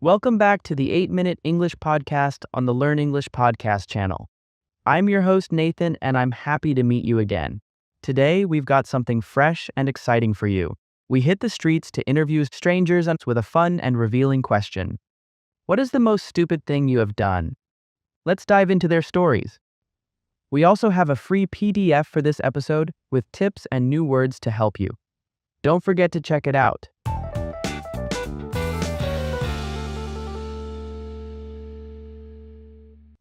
Welcome back to the 8-Minute English Podcast on the Learn English Podcast channel. I'm your host, Nathan, and I'm happy to meet you again. Today, we've got something fresh and exciting for you. We hit the streets to interview strangers with a fun and revealing question. What is the most stupid thing you have done? Let's dive into their stories. We also have a free PDF for this episode with tips and new words to help you. Don't forget to check it out.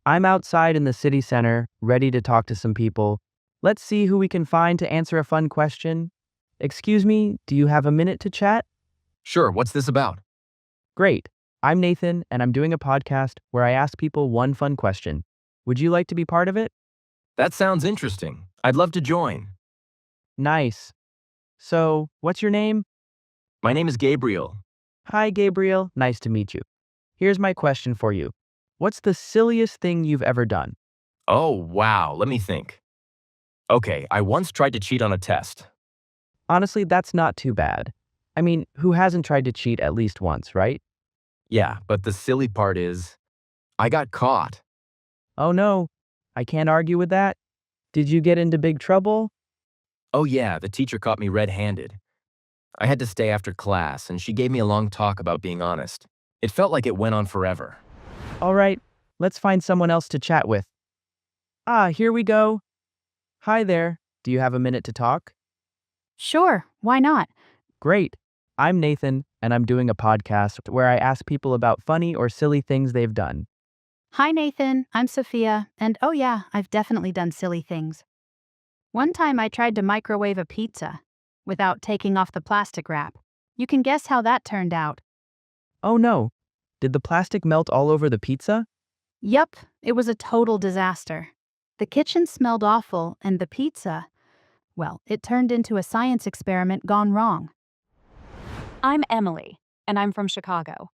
I'm outside in the city center, ready to talk to some people. Let's see who we can find to answer a fun question. Excuse me, do you have a minute to chat? Sure, what's this about? Great. I'm Nathan, and I'm doing a podcast where I ask people one fun question. Would you like to be part of it? That sounds interesting. I'd love to join. Nice. So, what's your name? My name is Gabriel. Hi, Gabriel. Nice to meet you. Here's my question for you. What's the silliest thing you've ever done? Oh, wow, let me think. Okay, I once tried to cheat on a test. Honestly, that's not too bad. I mean, who hasn't tried to cheat at least once, right? Yeah, but the silly part is, I got caught. Oh no, I can't argue with that. Did you get into big trouble? Oh yeah, the teacher caught me red-handed. I had to stay after class, and she gave me a long talk about being honest. It felt like it went on forever. All right, let's find someone else to chat with. Here we go. Hi there. Do you have a minute to talk? Sure, why not? Great. I'm Nathan, and I'm doing a podcast where I ask people about funny or silly things they've done. Hi, Nathan. I'm Sophia, and oh yeah, I've definitely done silly things. One time I tried to microwave a pizza without taking off the plastic wrap. You can guess how that turned out. Oh no. Did the plastic melt all over the pizza? Yup, it was a total disaster. The kitchen smelled awful, and the pizza, well, it turned into a science experiment gone wrong. I'm Emily, and I'm from Chicago.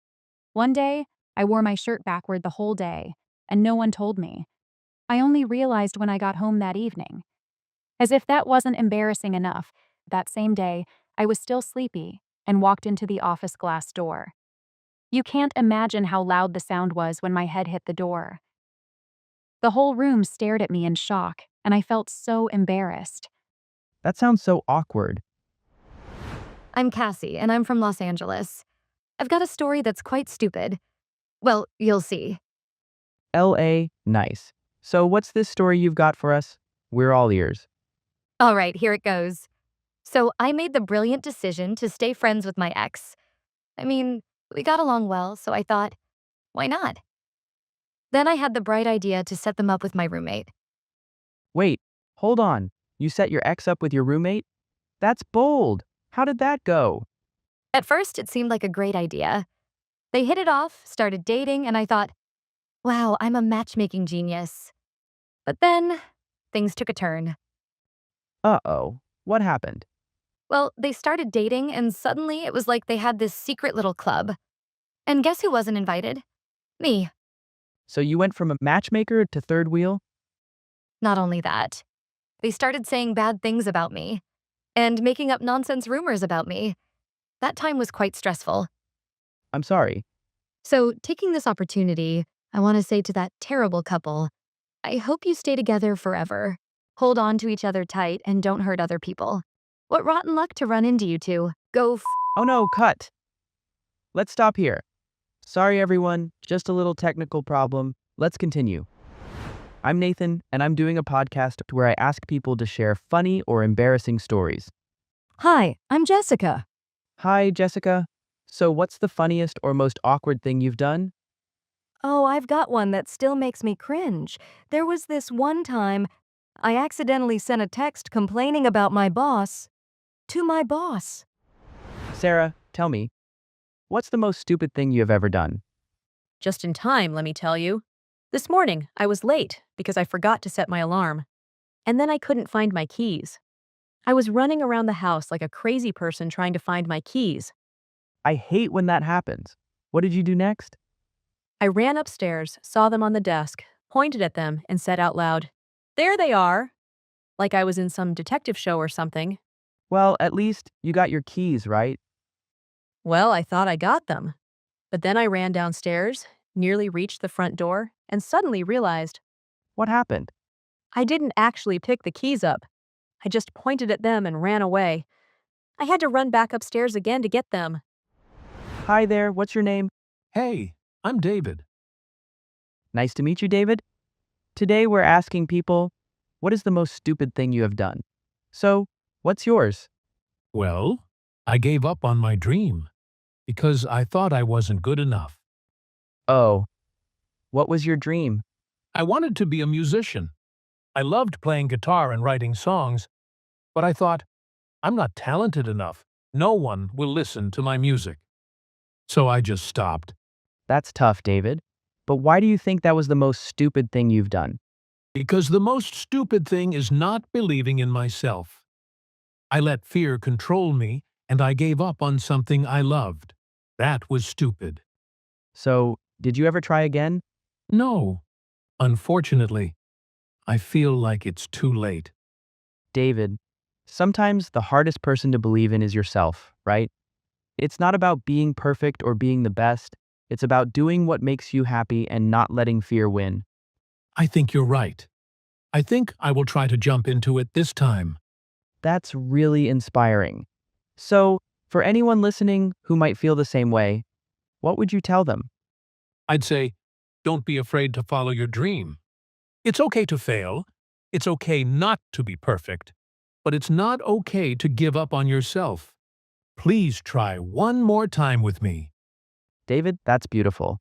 One day, I wore my shirt backward the whole day, and no one told me. I only realized when I got home that evening. As if that wasn't embarrassing enough, that same day, I was still sleepy and walked into the office glass door. You can't imagine how loud the sound was when my head hit the door. The whole room stared at me in shock, and I felt so embarrassed. That sounds so awkward. I'm Cassie, and I'm from Los Angeles. I've got a story that's quite stupid. Well, you'll see. L.A., nice. So what's this story you've got for us? We're all ears. All right, here it goes. So I made the brilliant decision to stay friends with my ex. I mean, we got along well, so I thought, why not? Then I had the bright idea to set them up with my roommate. Wait, hold on. You set your ex up with your roommate? That's bold. How did that go? At first, it seemed like a great idea. They hit it off, started dating, and I thought, wow, I'm a matchmaking genius. But then, things took a turn. Uh-oh. What happened? Well, they started dating, and suddenly it was like they had this secret little club. And guess who wasn't invited? Me. So you went from a matchmaker to third wheel? Not only that, they started saying bad things about me and making up nonsense rumors about me. That time was quite stressful. I'm sorry. So, taking this opportunity, I want to say to that terrible couple, I hope you stay together forever. Hold on to each other tight and don't hurt other people. What rotten luck to run into you two. Go Oh no, cut. Let's stop here. Sorry everyone, just a little technical problem. Let's continue. I'm Nathan, and I'm doing a podcast where I ask people to share funny or embarrassing stories. Hi, I'm Jessica. Hi, Jessica. So what's the funniest or most awkward thing you've done? Oh, I've got one that still makes me cringe. There was this one time I accidentally sent a text complaining about my boss to my boss. Sarah, tell me, what's the most stupid thing you have ever done? Just in time, let me tell you. This morning, I was late because I forgot to set my alarm. And then I couldn't find my keys. I was running around the house like a crazy person trying to find my keys. I hate when that happens. What did you do next? I ran upstairs, saw them on the desk, pointed at them, and said out loud, "There they are!" Like I was in some detective show or something. Well, at least you got your keys, right? Well, I thought I got them. But then I ran downstairs, nearly reached the front door, and suddenly realized What happened? I didn't actually pick the keys up. I just pointed at them and ran away. I had to run back upstairs again to get them. Hi there, what's your name? Hey, I'm David. Nice to meet you, David. Today we're asking people, what is the most stupid thing you have done? So, what's yours? Well, I gave up on my dream because I thought I wasn't good enough. Oh, what was your dream? I wanted to be a musician. I loved playing guitar and writing songs, but I thought, I'm not talented enough. No one will listen to my music. So I just stopped. That's tough, David. But why do you think that was the most stupid thing you've done? Because the most stupid thing is not believing in myself. I let fear control me, and I gave up on something I loved. That was stupid. So, did you ever try again? No. Unfortunately, I feel like it's too late. David, sometimes the hardest person to believe in is yourself, right? It's not about being perfect or being the best. It's about doing what makes you happy and not letting fear win. I think you're right. I think I will try to jump into it this time. That's really inspiring. So, for anyone listening who might feel the same way, what would you tell them? I'd say, don't be afraid to follow your dream. It's okay to fail. It's okay not to be perfect. But it's not okay to give up on yourself. Please try one more time with me. David, that's beautiful.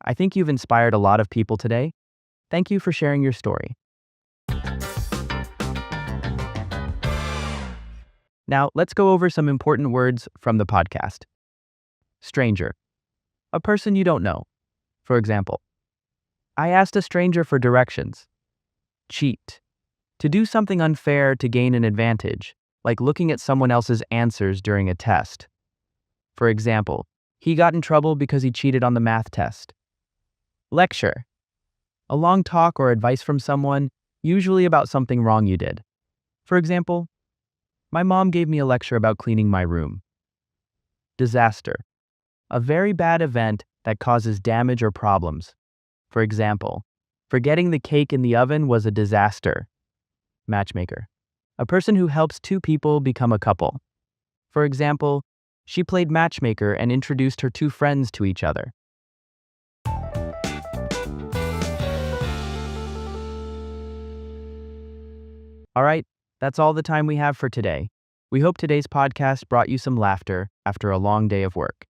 I think you've inspired a lot of people today. Thank you for sharing your story. Now, let's go over some important words from the podcast. Stranger. A person you don't know. For example, I asked a stranger for directions. Cheat. To do something unfair to gain an advantage, like looking at someone else's answers during a test. For example, he got in trouble because he cheated on the math test. Lecture. A long talk or advice from someone, usually about something wrong you did. For example, my mom gave me a lecture about cleaning my room. Disaster. A very bad event that causes damage or problems. For example, forgetting the cake in the oven was a disaster. Matchmaker. A person who helps two people become a couple. For example, she played matchmaker and introduced her two friends to each other. All right, that's all the time we have for today. We hope today's podcast brought you some laughter after a long day of work,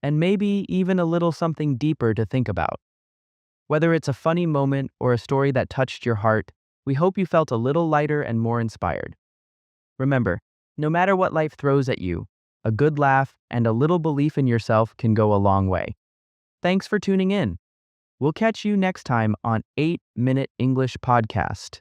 and maybe even a little something deeper to think about. Whether it's a funny moment or a story that touched your heart, we hope you felt a little lighter and more inspired. Remember, no matter what life throws at you, a good laugh and a little belief in yourself can go a long way. Thanks for tuning in. We'll catch you next time on 8-Minute English Podcast.